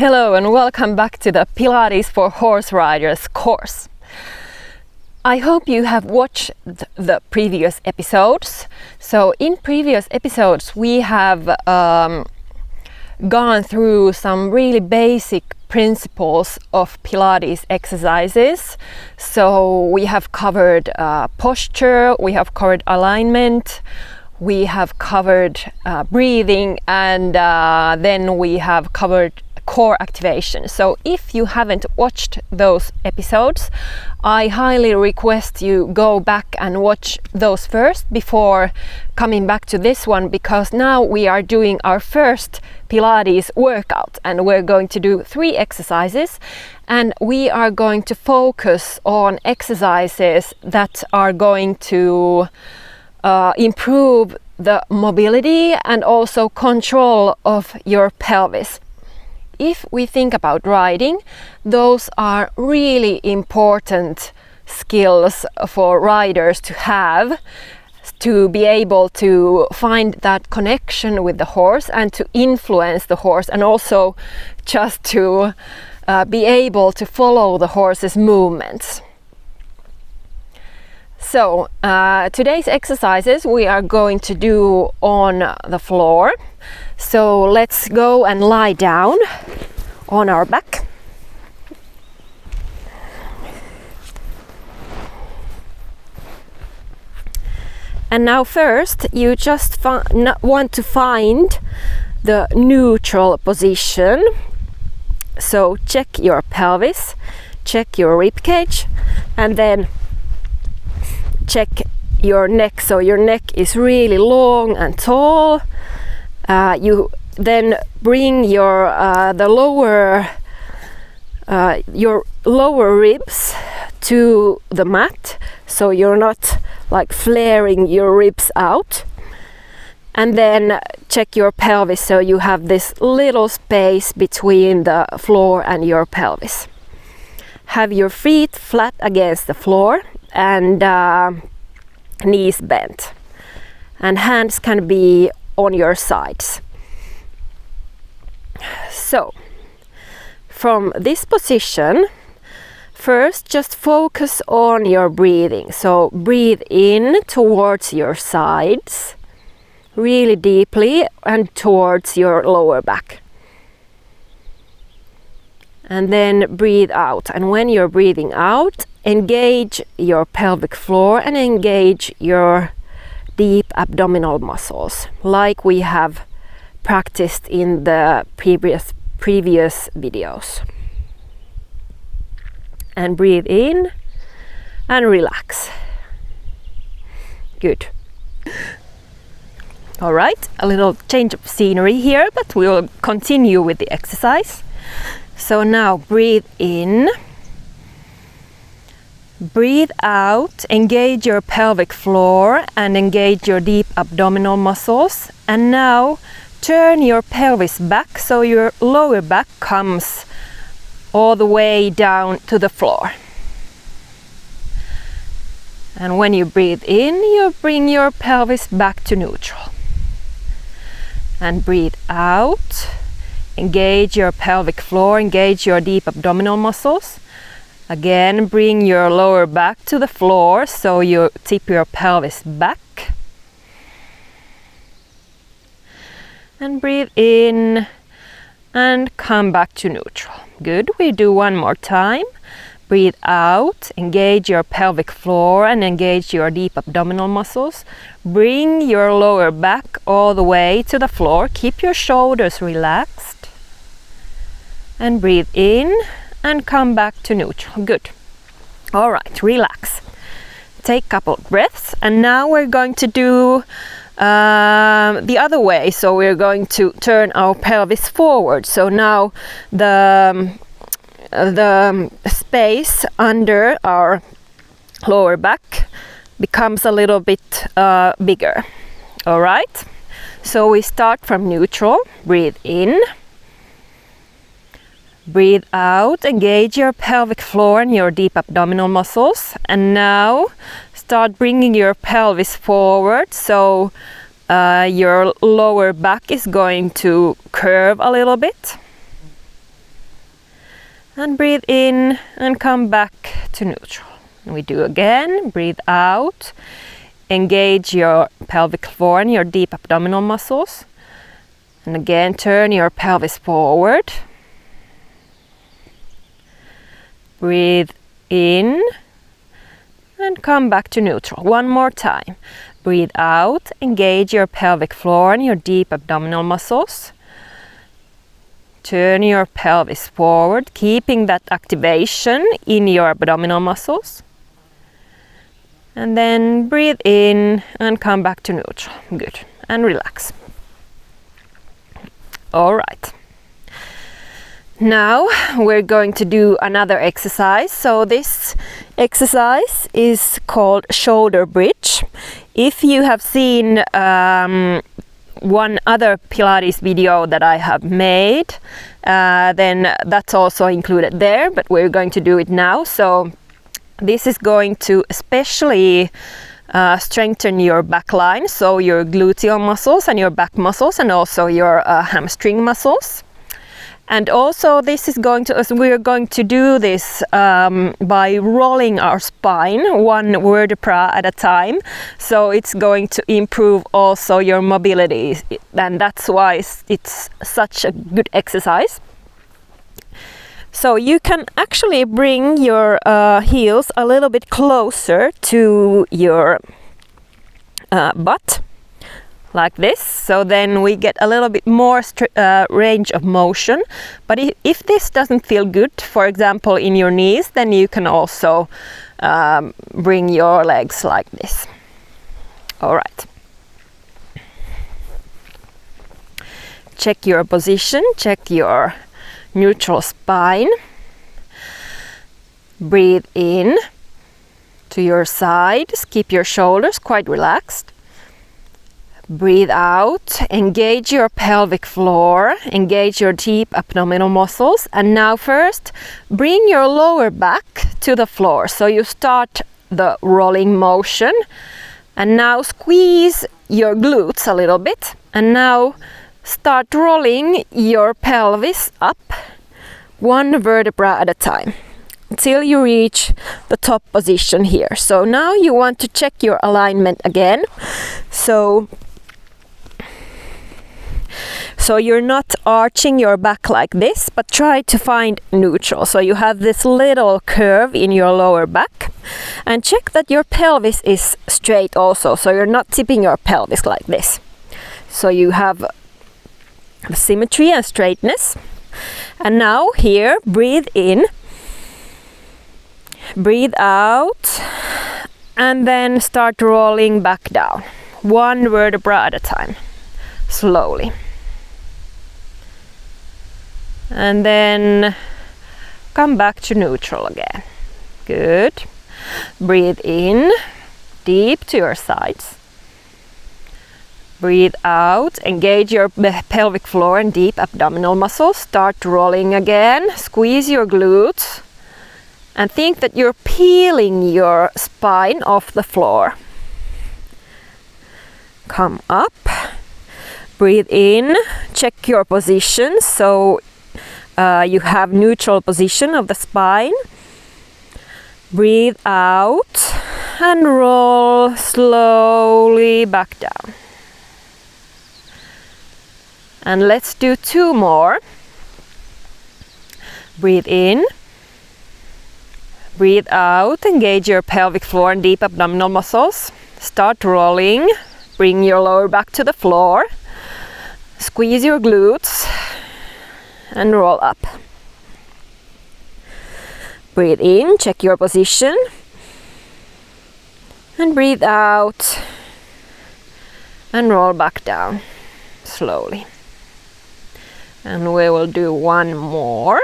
Hello and welcome back to the Pilates for Horse Riders course. I hope you have watched the previous episodes. So in previous episodes we have gone through some really basic principles of Pilates exercises. So we have covered posture, we have covered alignment, we have covered breathing, and then we have covered core activation. So if you haven't watched those episodes, I highly request you go back and watch those first before coming back to this one, because now we are doing our first Pilates workout and we're going to do 3 exercises, and we are going to focus on exercises that are going to improve the mobility and also control of your pelvis. If we think about riding, those are really important skills for riders to have, to be able to find that connection with the horse and to influence the horse, and also just to be able to follow the horse's movements. So today's exercises we are going to do on the floor. So let's go and lie down on our back. And now first you just want to find the neutral position. So check your pelvis, check your rib cage, and then check your neck. So your neck is really long and tall. You then bring your lower ribs to the mat, so you're not like flaring your ribs out. And then check your pelvis, so you have this little space between the floor and your pelvis. Have your feet flat against the floor and knees bent, and hands can be on your sides. So from this position, first just focus on your breathing. So breathe in towards your sides really deeply and towards your lower back, and then breathe out. And when you're breathing out, engage your pelvic floor and engage your deep abdominal muscles, like we have practiced in the previous videos. And breathe in and relax. Good. All right, a little change of scenery here, but we will continue with the exercise. So now breathe in. Breathe out, engage your pelvic floor and engage your deep abdominal muscles. And now turn your pelvis back, so your lower back comes all the way down to the floor. And when you breathe in, you bring your pelvis back to neutral. And breathe out, engage your pelvic floor, engage your deep abdominal muscles. Again, bring your lower back to the floor, so you tip your pelvis back. And breathe in and come back to neutral. Good, we do one more time. Breathe out, engage your pelvic floor and engage your deep abdominal muscles. Bring your lower back all the way to the floor. Keep your shoulders relaxed. And breathe in and come back to neutral. Good. All right, relax. Take a couple of breaths, and now we're going to do the other way. So we're going to turn our pelvis forward. So now the space under our lower back becomes a little bit bigger. All right. So we start from neutral. Breathe in. Breathe out, engage your pelvic floor and your deep abdominal muscles. And now start bringing your pelvis forward, so your lower back is going to curve a little bit. And breathe in and come back to neutral. And we do again, breathe out, engage your pelvic floor and your deep abdominal muscles. And again, turn your pelvis forward. Breathe in and come back to neutral. One more time. Breathe out, engage your pelvic floor and your deep abdominal muscles. Turn your pelvis forward, keeping that activation in your abdominal muscles. And then breathe in and come back to neutral. Good. And relax. All right. Now we're going to do another exercise. So this exercise is called shoulder bridge. If you have seen one other Pilates video that I have made, then that's also included there, but we're going to do it now. So this is going to especially strengthen your back line, so your gluteal muscles and your back muscles and also your hamstring muscles. And also this is we're going to do this by rolling our spine one vertebra at a time. So it's going to improve also your mobility, and that's why it's such a good exercise. So you can actually bring your heels a little bit closer to your butt, like this. So then we get a little bit more range of motion. But if this doesn't feel good, for example in your knees, then you can also bring your legs like this. All right. Check your position, check your neutral spine. Breathe in to your sides, keep your shoulders quite relaxed. Breathe out, engage your pelvic floor, engage your deep abdominal muscles, and now first bring your lower back to the floor. So you start the rolling motion and now squeeze your glutes a little bit, and now start rolling your pelvis up one vertebra at a time until you reach the top position here. So now you want to check your alignment again. So you're not arching your back like this, but try to find neutral. So you have this little curve in your lower back, and check that your pelvis is straight also. So you're not tipping your pelvis like this. So you have symmetry and straightness. And now here, breathe in, breathe out, and then start rolling back down, one vertebra at a time, slowly. And then come back to neutral again. Good. Breathe in, deep to your sides. Breathe out, engage your pelvic floor and deep abdominal muscles. Start rolling again, squeeze your glutes, and think that you're peeling your spine off the floor. Come up, breathe in, check your position. So you have neutral position of the spine. Breathe out and roll slowly back down. And let's do two more. Breathe in, breathe out, engage your pelvic floor and deep abdominal muscles. Start rolling, bring your lower back to the floor, squeeze your glutes and roll up. Breathe in, check your position, and breathe out and roll back down slowly. And we will do one more.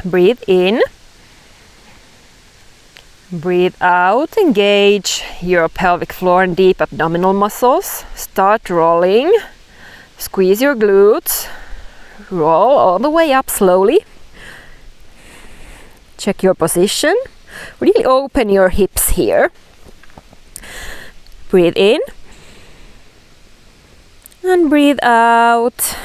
Breathe in, breathe out, engage your pelvic floor and deep abdominal muscles. Start rolling, squeeze your glutes, roll all the way up slowly. Check your position, really open your hips here. Breathe in and breathe out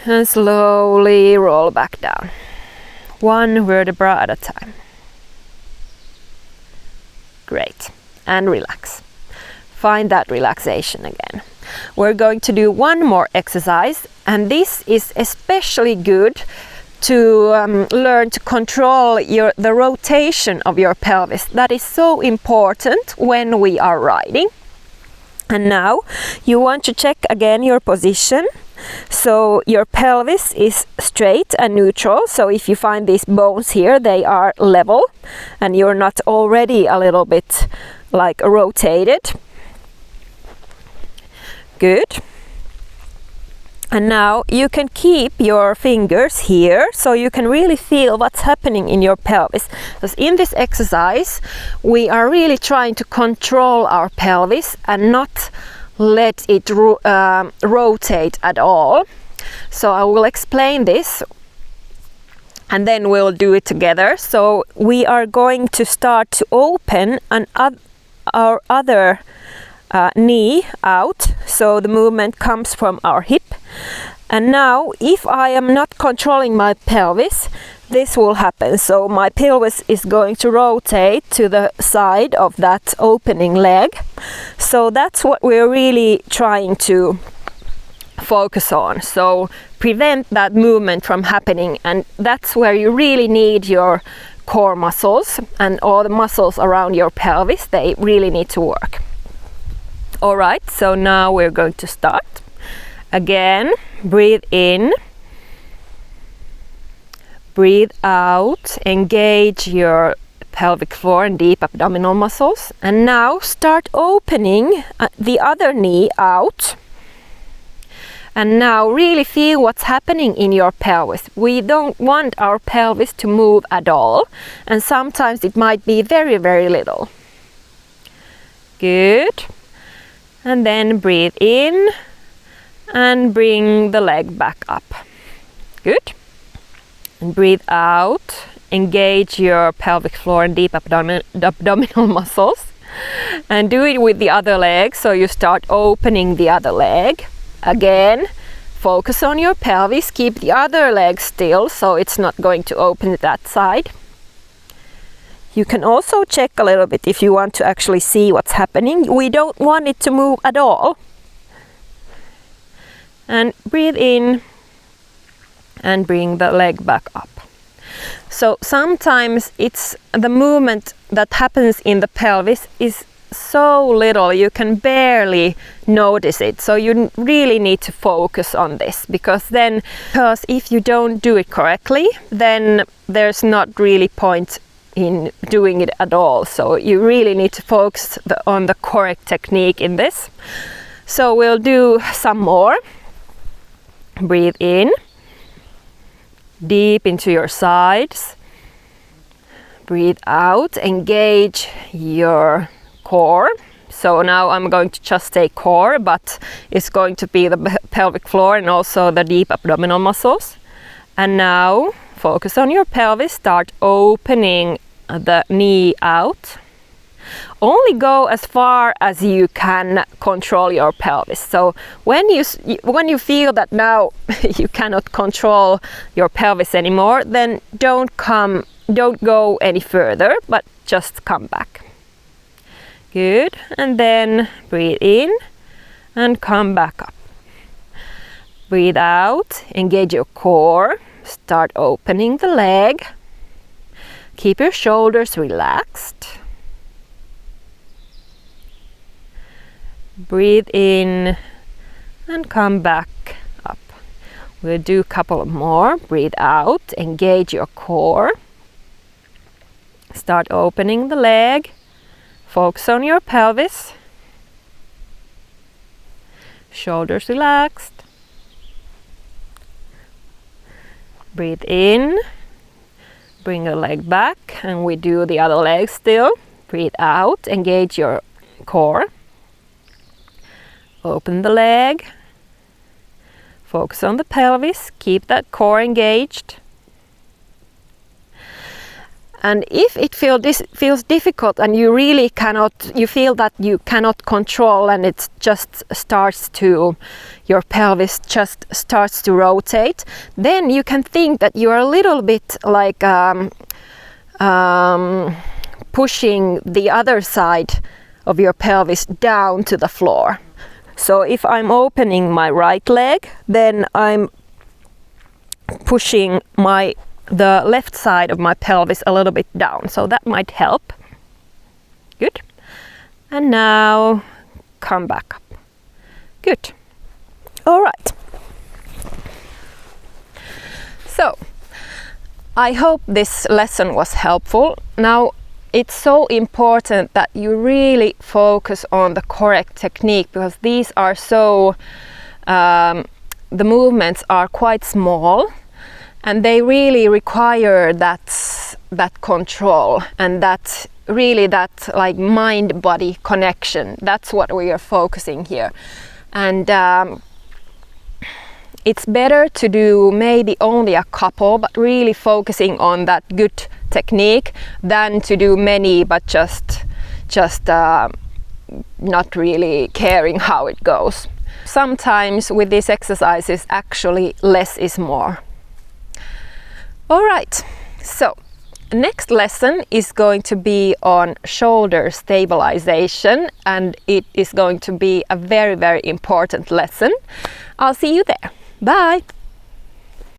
and slowly roll back down. one vertebra at a time. Great. And relax. Find that relaxation again. We're going to do one more exercise, and this is especially good to learn to control the rotation of your pelvis. That is so important when we are riding. And now you want to check again your position. So your pelvis is straight and neutral. So if you find these bones here, they are level and you're not already a little bit like rotated. Good. And now you can keep your fingers here so you can really feel what's happening in your pelvis. Because in this exercise we are really trying to control our pelvis and not let it rotate at all. So I will explain this and then we'll do it together. So we are going to start to open our other knee out, so the movement comes from our hip. And now if I am not controlling my pelvis, this will happen. So my pelvis is going to rotate to the side of that opening leg. So that's what we're really trying to focus on. So prevent that movement from happening, and that's where you really need your core muscles and all the muscles around your pelvis. They really need to work. Alright, so now we're going to start. Again, breathe in, breathe out, engage your pelvic floor and deep abdominal muscles. And now start opening the other knee out. And now really feel what's happening in your pelvis. We don't want our pelvis to move at all. And sometimes it might be very, very little. Good. And then breathe in and bring the leg back up. Good. And breathe out. Engage your pelvic floor and deep abdominal muscles. And do it with the other leg. So you start opening the other leg. Again, focus on your pelvis. Keep the other leg still so it's not going to open that side. You can also check a little bit if you want to actually see what's happening. We don't want it to move at all. And breathe in and bring the leg back up. So sometimes it's the movement that happens in the pelvis is so little, you can barely notice it. So you really need to focus on this, because if you don't do it correctly, then there's not really point in doing it at all. So you really need to focus on the correct technique in this. So we'll do some more. Breathe in, deep into your sides. Breathe out, engage your core. So now I'm going to just say core, but it's going to be the pelvic floor and also the deep abdominal muscles. And now focus on your pelvis, start opening the knee out. Only go as far as you can control your pelvis. So when you feel that now you cannot control your pelvis anymore, then don't go any further, but just come back. Good. And then breathe in and come back up. Breathe out, engage your core, start opening the leg. Keep your shoulders relaxed. Breathe in and come back up. We'll do a couple more. Breathe out, engage your core. Start opening the leg. Focus on your pelvis. Shoulders relaxed. Breathe in. Bring the leg back, and we do the other leg still. Breathe out, engage your core. Open the leg. Focus on the pelvis. Keep that core engaged. And if it feels difficult and you really you feel that you cannot control and it just your pelvis just starts to rotate, then you can think that you are a little bit like pushing the other side of your pelvis down to the floor. So if I'm opening my right leg, then I'm pushing the left side of my pelvis a little bit down, so that might help. Good. And now come back up. Good. All right. So I hope this lesson was helpful. Now it's so important that you really focus on the correct technique, because these are the movements are quite small and they really require that control and that like mind-body connection. That's what we are focusing here. And it's better to do maybe only a couple, but really focusing on that good technique, than to do many but just not really caring how it goes. Sometimes with these exercises, actually less is more. All right, so next lesson is going to be on shoulder stabilization, and it is going to be a very, very important lesson. I'll see you there. Bye!